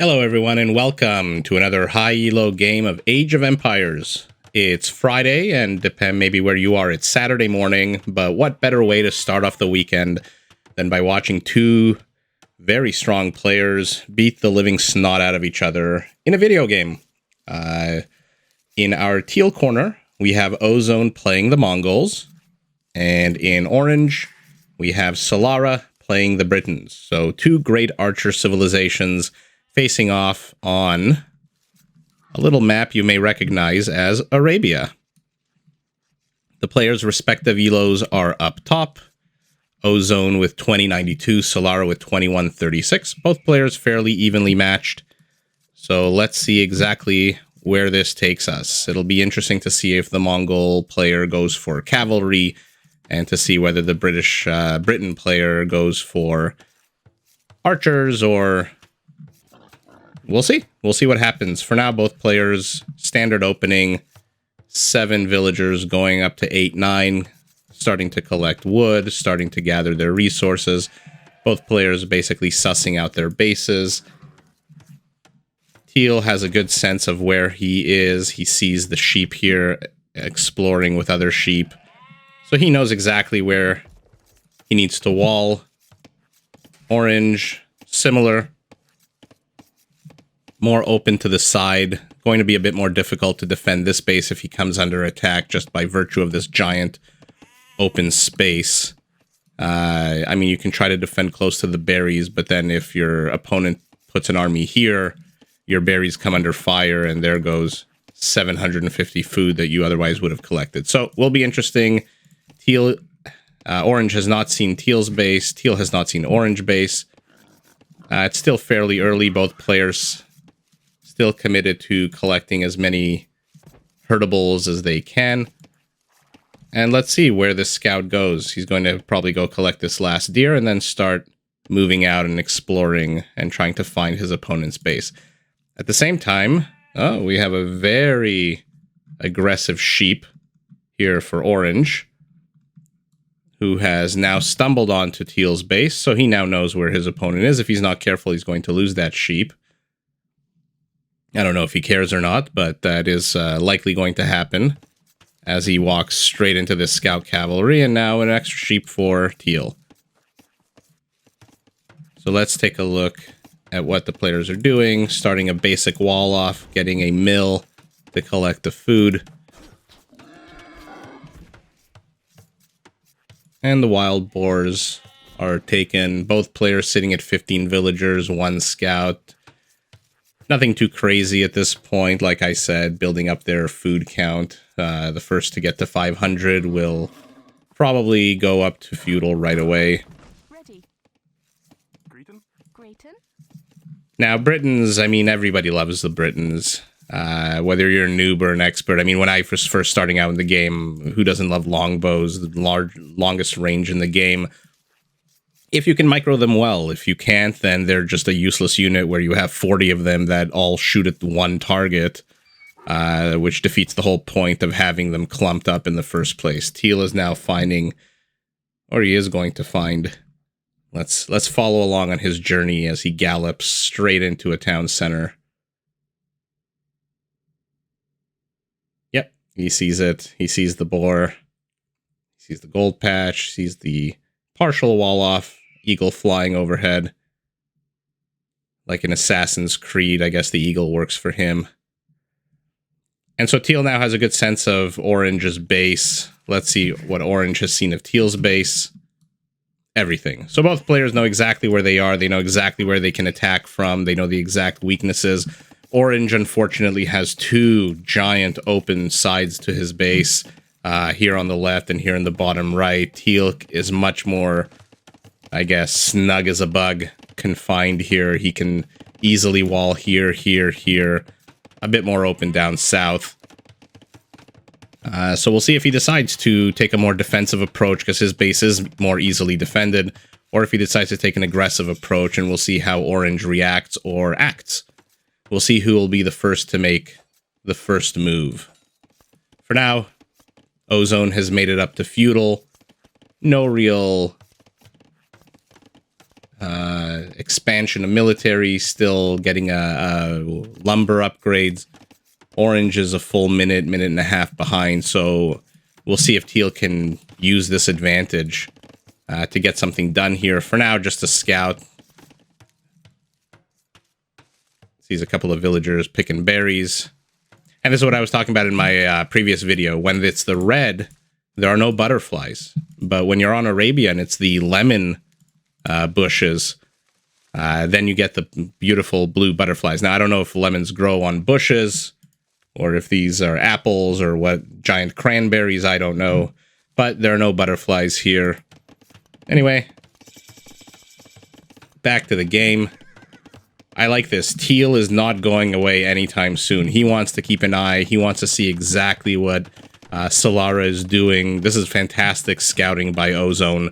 Hello everyone and welcome to another high elo game of Age of Empires. It's Friday and depend maybe where you are, it's Saturday morning, but what better way to start off the weekend than by watching two very strong players beat the living snot out of each other in a video game. In our teal corner, we have Ozone playing the Mongols, and in orange, we have Solara playing the Britons. So two great archer civilizations facing off on a little map you may recognize as Arabia. The players' respective elos are up top. Ozone with 2092, Solara with 2136. Both players fairly evenly matched. So let's see exactly where this takes us. It'll be interesting to see if the Mongol player goes for cavalry and to see whether the Briton player goes for archers or... We'll see. We'll see what happens. For now, both players, standard opening, 7 villagers going up to 8, 9, starting to collect wood, starting to gather their resources. Both players basically sussing out their bases. Teal has a good sense of where he is. He sees the sheep here, exploring with other sheep. So he knows exactly where he needs to wall. Orange, similar. More open to the side, going to be a bit more difficult to defend this base if he comes under attack just by virtue of this giant open space. I mean, you can try to defend close to the berries, but then if your opponent puts an army here, your berries come under fire, and there goes 750 food that you otherwise would have collected. So, will be interesting. Orange has not seen Teal's base. Teal has not seen Orange base. It's still fairly early. Both players still committed to collecting as many herdables as they can. And let's see where this scout goes. He's going to probably go collect this last deer and then start moving out and exploring and trying to find his opponent's base. At the same time, we have a very aggressive sheep here for Orange, who has now stumbled onto Teal's base, so he now knows where his opponent is. If he's not careful, he's going to lose that sheep. I don't know if he cares or not, but that is likely going to happen as he walks straight into this scout cavalry, and now an extra sheep for Teal. So let's take a look at what the players are doing, starting a basic wall off, getting a mill to collect the food. And the wild boars are taken, both players sitting at 15 villagers, 1 scout. Nothing too crazy at this point. Like I said, building up their food count. The first to get to 500 will probably go up to feudal right away. Ready. Briton? Now, Britons, I mean, everybody loves the Britons. Whether you're a noob or an expert. I mean, when I was first starting out in the game, who doesn't love longbows, the longest range in the game? If you can micro them well. If you can't, then they're just a useless unit where you have 40 of them that all shoot at one target, which defeats the whole point of having them clumped up in the first place. Teal is now finding, or he is going to find, let's follow along on his journey as he gallops straight into a town center. Yep, he sees it. He sees the boar. He sees the gold patch. Sees the partial wall off. Eagle flying overhead. Like in Assassin's Creed, I guess the eagle works for him. And so Teal now has a good sense of Orange's base. Let's see what Orange has seen of Teal's base. Everything. So both players know exactly where they are. They know exactly where they can attack from. They know the exact weaknesses. Orange, unfortunately, has 2 giant open sides to his base. Here on the left and here in the bottom right. Teal is much more, I guess, snug as a bug, confined here. He can easily wall here, here, here. A bit more open down south. So we'll see if he decides to take a more defensive approach, because his base is more easily defended, or if he decides to take an aggressive approach, and we'll see how Orange reacts or acts. We'll see who will be the first to make the first move. For now, Ozone has made it up to feudal. No real Expansion of military, still getting lumber upgrades. Orange is a full minute and a half behind, so we'll see if Teal can use this advantage to get something done here. For now, just a scout. Sees a couple of villagers picking berries. And this is what I was talking about in my previous video. When it's the red, there are no butterflies. But when you're on Arabia and it's the lemon bushes, then you get the beautiful blue butterflies. Now, I don't know if lemons grow on bushes or if these are apples or what, giant cranberries, I don't know. But there are no butterflies here. Anyway, back to the game. I like this. Teal is not going away anytime soon. He wants to keep an eye. He wants to see exactly what Solara is doing. This is fantastic scouting by Ozone.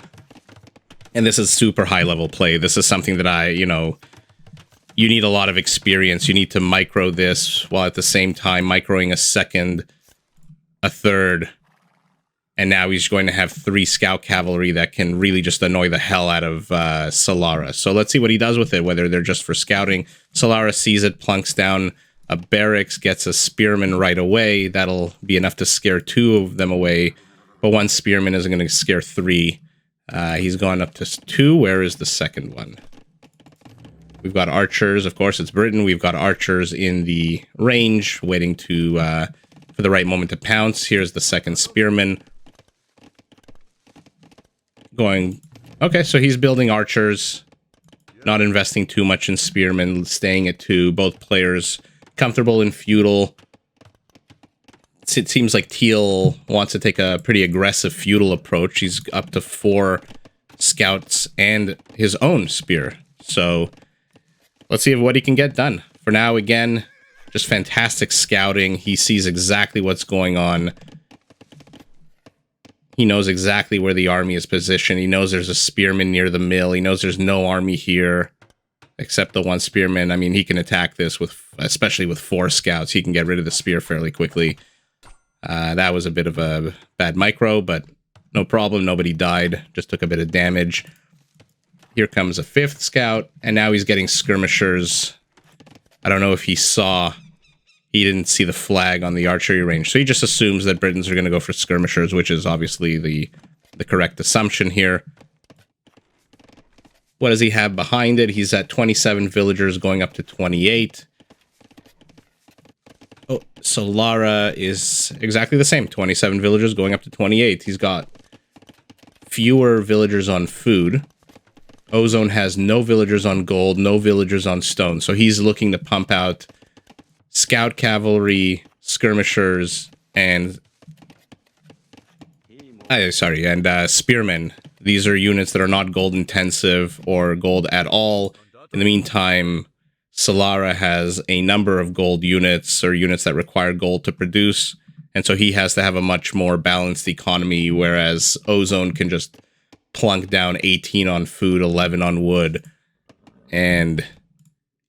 And this is super high-level play. This is something that you need a lot of experience. You need to micro this while at the same time microing a second, a third, and now he's going to have 3 scout cavalry that can really just annoy the hell out of Solara. So let's see what he does with it, whether they're just for scouting. Solara sees it, plunks down a barracks, gets a spearman right away. That'll be enough to scare 2 of them away, but 1 spearman isn't going to scare 3. He's gone up to 2. Where is the second one? We've got archers. Of course, it's Britain. We've got archers in the range, waiting for the right moment to pounce. Here's the second spearman. Okay, so he's building archers, not investing too much in spearmen, staying at 2. Both players comfortable in feudal. It seems like Teal wants to take a pretty aggressive feudal approach. He's up to 4 scouts and his own spear. So let's see what he can get done. For now, again, just fantastic scouting. He sees exactly what's going on. He knows exactly where the army is positioned. He knows there's a spearman near the mill. He knows there's no army here except the 1 spearman. I mean, he can attack this with, especially with 4 scouts. He can get rid of the spear fairly quickly. That was a bit of a bad micro, but no problem. Nobody died. Just took a bit of damage. Here comes a 5th scout, and now he's getting skirmishers. I don't know if he saw... He didn't see the flag on the archery range, so he just assumes that Britons are going to go for skirmishers, which is obviously the correct assumption here. What does he have behind it? He's at 27 villagers going up to 28. Oh, Solara is exactly the same. 27 villagers going up to 28. He's got fewer villagers on food. Ozone has no villagers on gold, no villagers on stone. So he's looking to pump out scout cavalry, skirmishers, and spearmen. These are units that are not gold intensive or gold at all. In the meantime, Solara has a number of gold units or units that require gold to produce, and so he has to have a much more balanced economy, whereas Ozone can just plunk down 18 on food, 11 on wood, and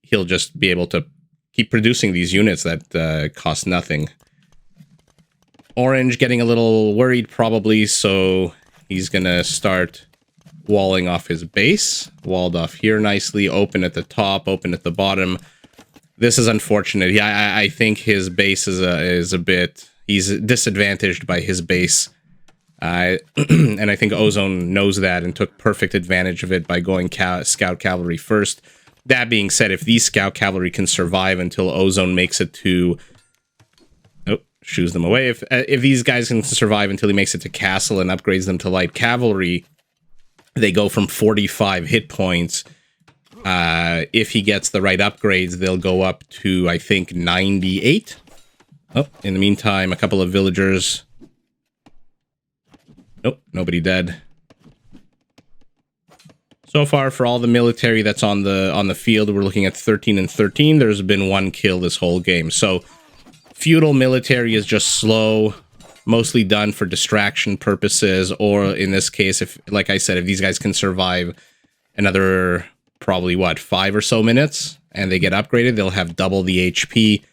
he'll just be able to keep producing these units that cost nothing. Orange getting a little worried probably, so he's gonna start walling off his base. Walled off here nicely, open at the top, open at the bottom. This is unfortunate. I think his base is a bit... He's disadvantaged by his base. And I think Ozone knows that and took perfect advantage of it by going scout cavalry first. That being said, if these scout cavalry can survive until Ozone makes it to... Oh, shoos them away. If these guys can survive until he makes it to castle and upgrades them to light cavalry, they go from 45 hit points. If he gets the right upgrades, they'll go up to, I think, 98. Oh, in the meantime, a couple of villagers. Nope, nobody dead. So far, for all the military that's on the field, we're looking at 13 and 13. There's been 1 kill this whole game. So, feudal military is just slow, mostly done for distraction purposes, or in this case, if, like I said, if these guys can survive another, probably, 5 or so minutes, and they get upgraded, they'll have double the HP.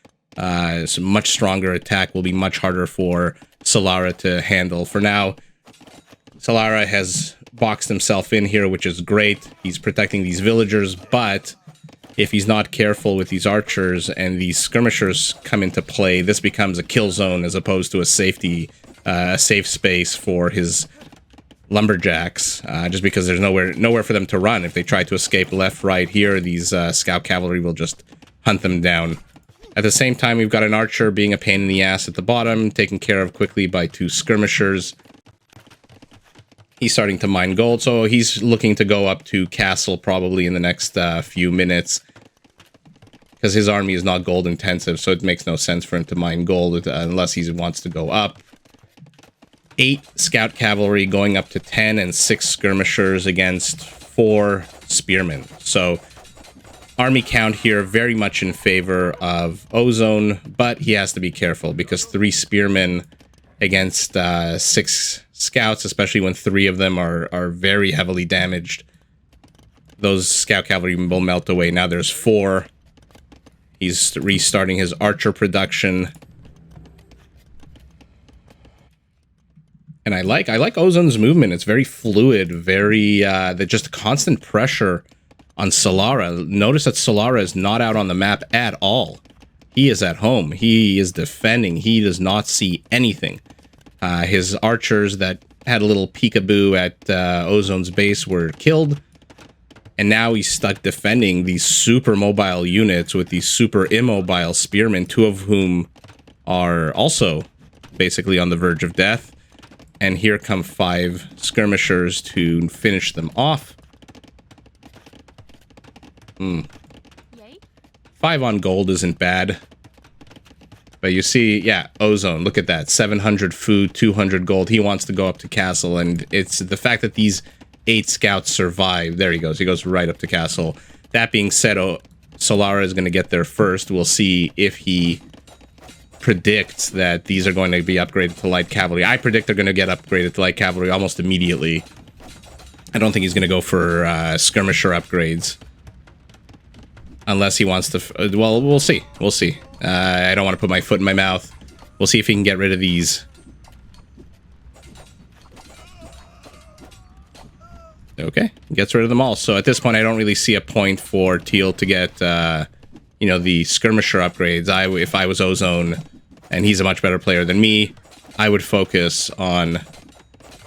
So much stronger attack will be much harder for Solara to handle. For now, Solara has boxed himself in here, which is great. He's protecting these villagers, but if he's not careful with these archers and these skirmishers come into play, this becomes a kill zone as opposed to a safe space for his lumberjacks, just because there's nowhere for them to run. If they try to escape left, right, here, these scout cavalry will just hunt them down. At the same time, we've got an archer being a pain in the ass at the bottom, taken care of quickly by 2 skirmishers. He's starting to mine gold, so he's looking to go up to castle probably in the next few minutes, because his army is not gold intensive, so it makes no sense for him to mine gold unless he wants to go up. 8 scout cavalry going up to 10 and 6 skirmishers against 4 spearmen. So army count here very much in favor of Ozone, but he has to be careful because 3 spearmen against 6 scouts, especially when 3 of them are very heavily damaged. Those scout cavalry will melt away. Now there's 4. He's restarting his archer production. And I like Ozone's movement. It's very fluid, very just constant pressure on Solara. Notice that Solara is not out on the map at all. He is at home. He is defending. He does not see anything. His archers that had a little peekaboo at Ozone's base were killed. And now he's stuck defending these super mobile units with these super immobile spearmen, 2 of whom are also basically on the verge of death. And here come 5 skirmishers to finish them off. 5 on gold isn't bad. But you see, yeah, Ozone, look at that. 700 food, 200 gold. He wants to go up to castle, and it's the fact that these 8 scouts survive. There he goes. He goes right up to castle. That being said, Solara is going to get there first. We'll see if he predicts that these are going to be upgraded to light cavalry. I predict they're going to get upgraded to light cavalry almost immediately. I don't think he's going to go for skirmisher upgrades. Unless he wants to... well, we'll see. We'll see. I don't want to put my foot in my mouth. We'll see if he can get rid of these. Okay, gets rid of them all. So at this point, I don't really see a point for Teal to get, you know, the skirmisher upgrades. If I was Ozone, and he's a much better player than me, I would focus on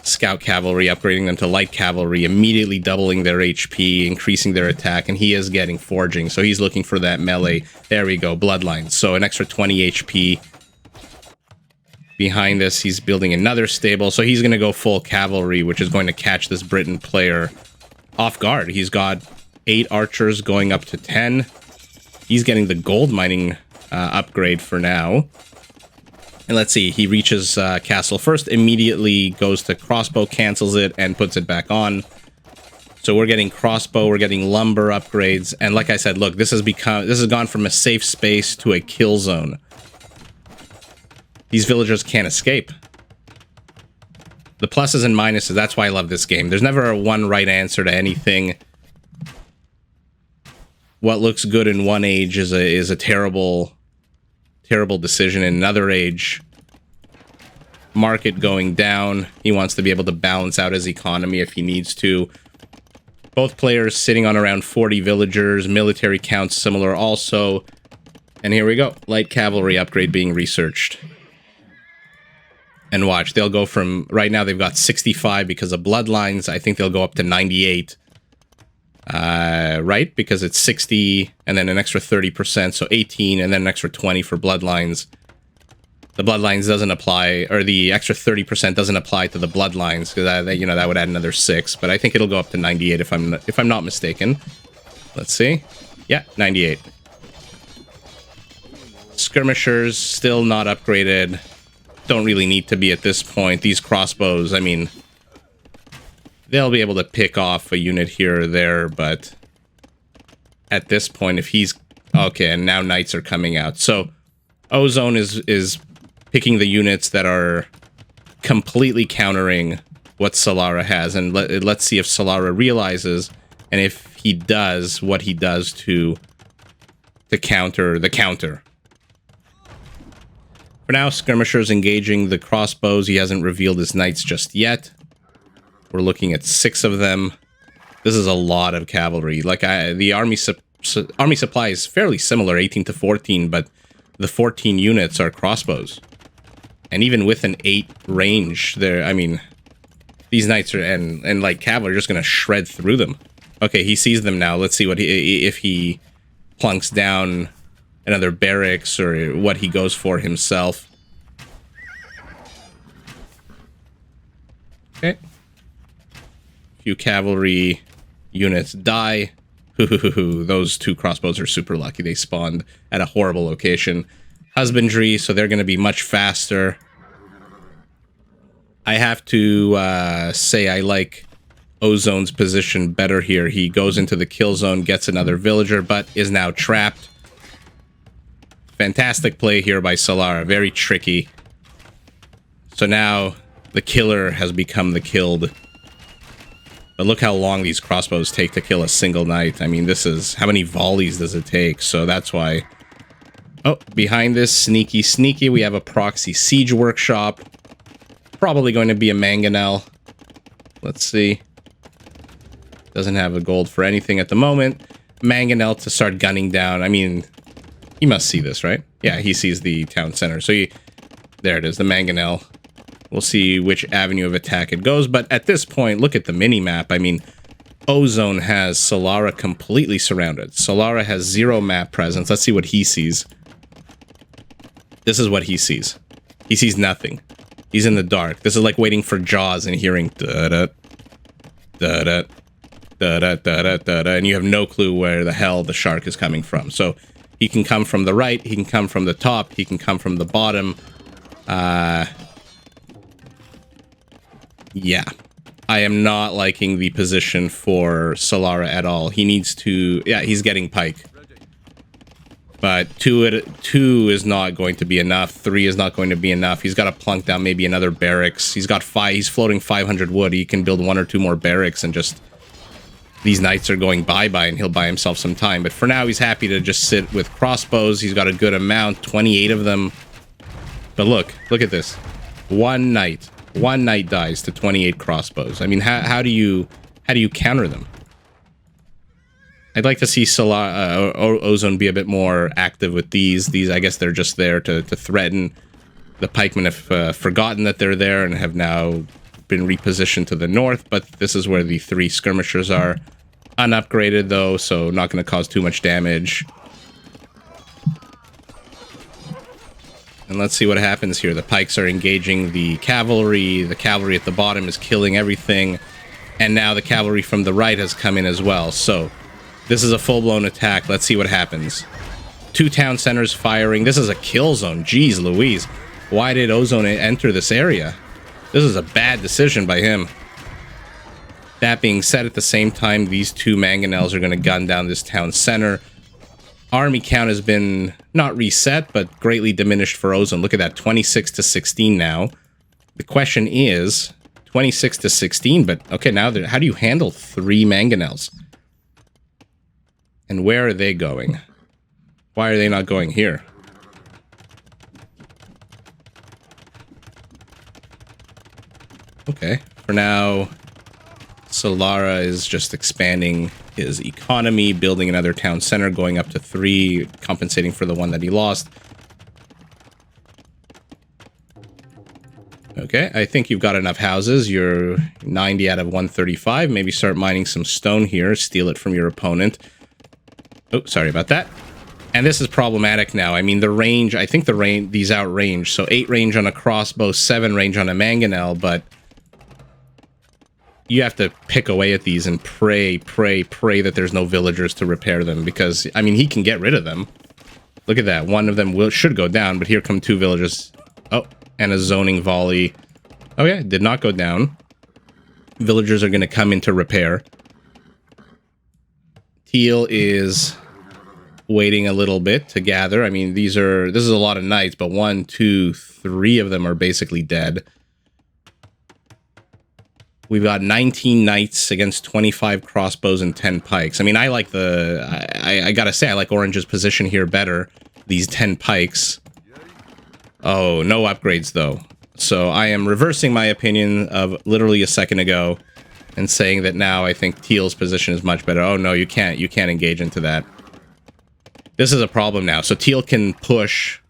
scout cavalry, upgrading them to light cavalry, immediately doubling their HP, increasing their attack, and he is getting forging, so he's looking for that melee. There we go, bloodlines. So an extra 20 HP. Behind this, he's building another stable, so he's going to go full cavalry, which is going to catch this Briton player off guard. He's got 8 archers going up to 10. He's getting the gold mining upgrade for now. And let's see, he reaches castle first, immediately goes to crossbow, cancels it, and puts it back on. So we're getting crossbow, we're getting lumber upgrades, and like I said, look, this has gone from a safe space to a kill zone. These villagers can't escape. The pluses and minuses, that's why I love this game. There's never a one right answer to anything. What looks good in one age is a terrible decision in another age. Market going down. He wants to be able to balance out his economy if he needs to. Both players sitting on around 40 villagers. Military counts similar also. And here we go. Light cavalry upgrade being researched. And watch, they'll go from... Right now they've got 65 because of bloodlines. I think they'll go up to 98. Right? Because it's 60 and then an extra 30%, so 18 and then an extra 20 for bloodlines. The bloodlines doesn't apply, or the extra 30% doesn't apply to the bloodlines, because you know, that would add another 6. But I think it'll go up to 98 if I'm not mistaken. Let's see. Yeah, 98. Skirmishers still not upgraded. Don't really need to be at this point. These crossbows, I mean, they'll be able to pick off a unit here or there, but at this point, if he's... Okay, and now knights are coming out. So Ozone is picking the units that are completely countering what Solara has, and let's see if Solara realizes, and if he does, what he does to counter the counter. For now, skirmishers engaging the crossbows. He hasn't revealed his knights just yet. We're looking at 6 of them. This is a lot of cavalry. Like, the army supply is fairly similar, 18 to 14, but the 14 units are crossbows. And even with an 8 range, I mean, these knights are, and like cavalry are just going to shred through them. Okay, he sees them now. Let's see what if he plunks down another barracks or what he goes for himself. Okay. Few cavalry units die. Those 2 crossbows are super lucky. They spawned at a horrible location. Husbandry, so they're going to be much faster. I have to say I like Ozone's position better here. He goes into the kill zone, gets another villager, but is now trapped. Fantastic play here by Solara. Very tricky. So now the killer has become the killed. But look how long these crossbows take to kill a single knight. I mean, this is... How many volleys does it take? So that's why... Oh, behind this, sneaky, we have a proxy siege workshop. Probably going to be a mangonel. Let's see. Doesn't have a gold for anything at the moment. Mangonel to start gunning down. I mean, he must see this, right? Yeah, he sees the town center. So there it is, the mangonel. We'll see which avenue of attack it goes. But at this point, look at the mini-map. I mean, Ozone has Solara completely surrounded. Solara has 0 map presence. Let's see what he sees. This is what he sees. He sees nothing. He's in the dark. This is like waiting for Jaws and hearing da-da, da-da, da-da, da-da, da-da, and you have no clue where the hell the shark is coming from. So he can come from the right, he can come from the top, he can come from the bottom. Yeah. I am not liking the position for Solara at all. He needs to... Yeah, he's getting pike. But 2 is not going to be enough. 3 is not going to be enough. He's got to plunk down maybe another barracks. He's got 5... He's floating 500 wood. He can build 1 or 2 more barracks and just... These knights are going bye-bye and he'll buy himself some time. But for now, he's happy to just sit with crossbows. He's got a good amount. 28 of them. But look at this. One knight dies to 28 crossbows. I mean, how do you counter them? I'd like to see Ozone be a bit more active with these. These, I guess, they're just there to threaten. The pikemen have forgotten that they're there and have now been repositioned to the north. But this is where the 3 skirmishers are. Unupgraded, though, so not going to cause too much damage. And let's see what happens here. The pikes are engaging the cavalry. The cavalry at the bottom is killing everything. And now the cavalry from the right has come in as well. So this is a full-blown attack. Let's see what happens. 2 town centers firing. This is a kill zone. Jeez Louise. Why did Ozone enter this area? This is a bad decision by him. That being said, at the same time, these 2 mangonels are going to gun down this town center. Army count has been not reset, but greatly diminished for Ozone. Look at that, 26 to 16 now. The question is, 26 to 16, but okay, now how do you handle 3 mangonels? And where are they going? Why are they not going here? Okay, for now, Solara is just expanding his economy, building another town center, going up to 3, compensating for the one that he lost. Okay, I think you've got enough houses. You're 90 out of 135. Maybe start mining some stone here, steal it from your opponent. Oh, sorry about that. And this is problematic now. I mean, the range, I think these outrange. So 8 range on a crossbow, 7 range on a mangonel, but you have to pick away at these and pray that there's no villagers to repair them, because, I mean, he can get rid of them. Look at that. One of them should go down, but here come 2 villagers. Oh, and a zoning volley. Oh, yeah, did not go down. Villagers are going to come in to repair. Teal is waiting a little bit to gather. I mean, this is a lot of knights, but 1, 2, 3 of them are basically dead. We've got 19 knights against 25 crossbows and 10 pikes. I mean, I like I gotta say, I like Orange's position here better. These 10 pikes. Oh, no upgrades, though. So I am reversing my opinion of literally a second ago. and saying that now I think teal's position is much better. Oh no, you can't engage into that. This is a problem now. So teal can push,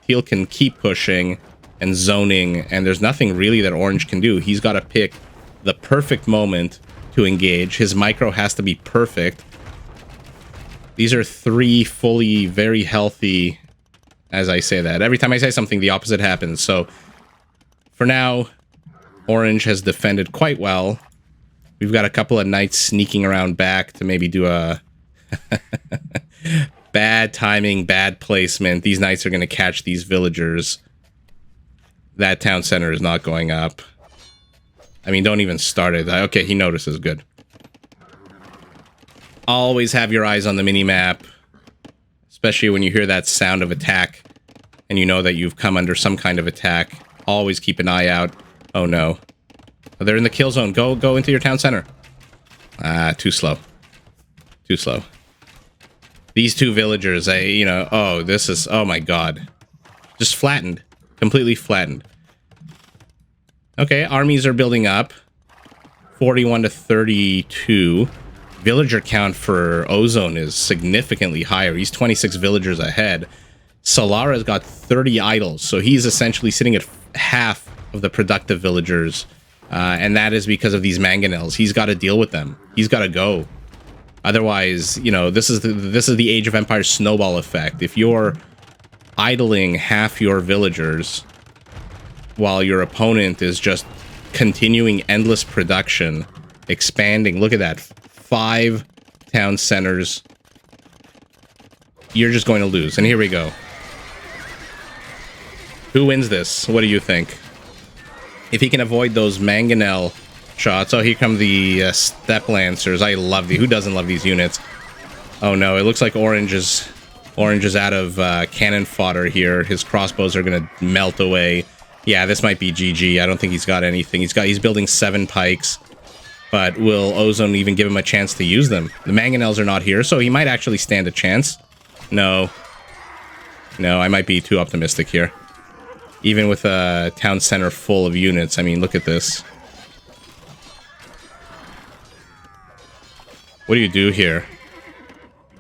teal can keep pushing and zoning, and there's nothing really that orange can do. He's got to pick the perfect moment to engage. His micro has to be perfect. These are 3 fully very healthy, as I say that. Every time I say something, the opposite happens. So for now, orange has defended quite well. We've got a couple of knights sneaking around back to maybe do a bad timing, bad placement. These knights are going to catch these villagers. That town center is not going up. I mean, don't even start it. Okay, he notices. Good. Always have your eyes on the mini-map, especially when you hear that sound of attack and you know that you've come under some kind of attack. Always keep an eye out. Oh no. Oh, they're in the kill zone. Go into your town center. Ah, too slow. Too slow. These 2 villagers, oh, this is, oh my god. Just flattened. Completely flattened. Okay, armies are building up. 41 to 32. Villager count for Ozone is significantly higher. He's 26 villagers ahead. Solara's got 30 idols, so he's essentially sitting at half of the productive villagers. And that is because of these mangonels. He's got to deal with them. He's got to go. Otherwise, this is the Age of Empires snowball effect. If you're idling half your villagers while your opponent is just continuing endless production, expanding, look at that, 5 town centers, you're just going to lose. And here we go. Who wins this? What do you think? If he can avoid those mangonel shots. Oh, here come the step lancers. I love the. Who doesn't love these units? Oh no, it looks like orange is out of cannon fodder here. His crossbows are gonna melt away. Yeah, this might be GG. I don't think he's got anything. He's building 7 pikes, but will Ozone even give him a chance to use them? The mangonels are not here, so he might actually stand a chance. No, I might be too optimistic here. Even with a town center full of units, I mean, look at this. What do you do here?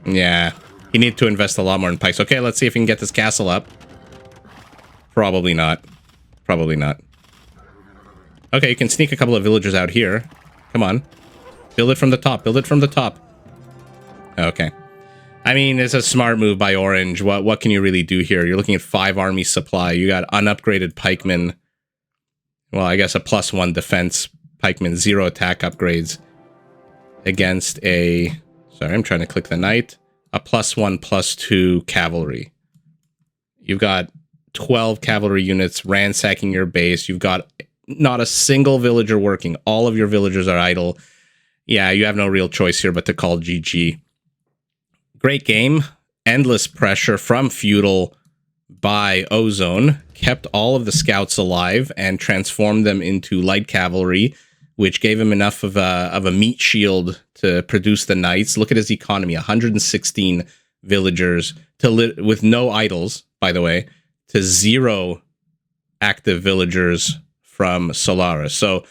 Yeah, you need to invest a lot more in pikes. Okay, let's see if we can get this castle up. Probably not. Probably not. Okay, you can sneak a couple of villagers out here. Come on. Build it from the top. Build it from the top. Okay. I mean, it's a smart move by Orange. What can you really do here? You're looking at 5 army supply. You got unupgraded pikemen. Well, I guess a +1 defense pikeman, 0 attack upgrades against a... Sorry, I'm trying to click the knight. A +1, +2 cavalry. You've got 12 cavalry units ransacking your base. You've got not a single villager working. All of your villagers are idle. Yeah, you have no real choice here but to call GG. Great game. Endless pressure from Feudal by Ozone. Kept all of the scouts alive and transformed them into light cavalry, which gave him enough of a meat shield to produce the knights. Look at his economy. 116 villagers with no idols, by the way, to 0 active villagers from Solara. So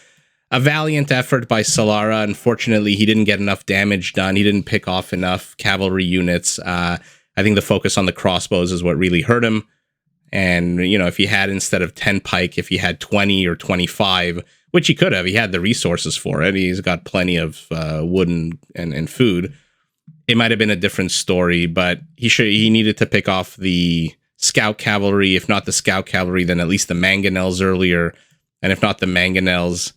a valiant effort by Solara. Unfortunately, he didn't get enough damage done. He didn't pick off enough cavalry units. I think the focus on the crossbows is what really hurt him. And, you know, if he had, instead of 10 pike, if he had 20 or 25, which he could have, he had the resources for it. He's got plenty of wood and food. It might have been a different story, but he needed to pick off the scout cavalry. If not the scout cavalry, then at least the mangonels earlier. And if not the mangonels,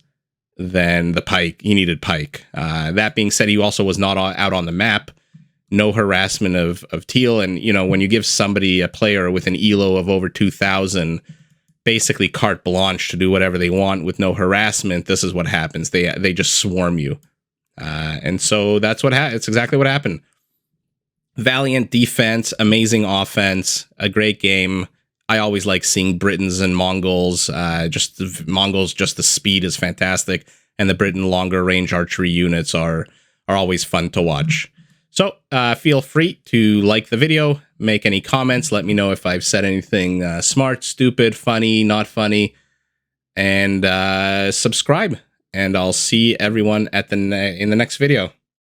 then the pike. He needed pike. That being said, he also was not out on the map. No harassment of teal. And, you know, when you give somebody, a player with an elo of over 2,000, basically carte blanche to do whatever they want with no harassment, this is what happens. They just swarm you. And so that's it's exactly what happened. Valiant defense, amazing offense, a great game. I always like seeing Britons and Mongols. Just the speed is fantastic, and the Briton longer range archery units are always fun to watch. So feel free to like the video, make any comments, let me know if I've said anything smart, stupid, funny, not funny, and subscribe. and I'll see everyone at in the next video.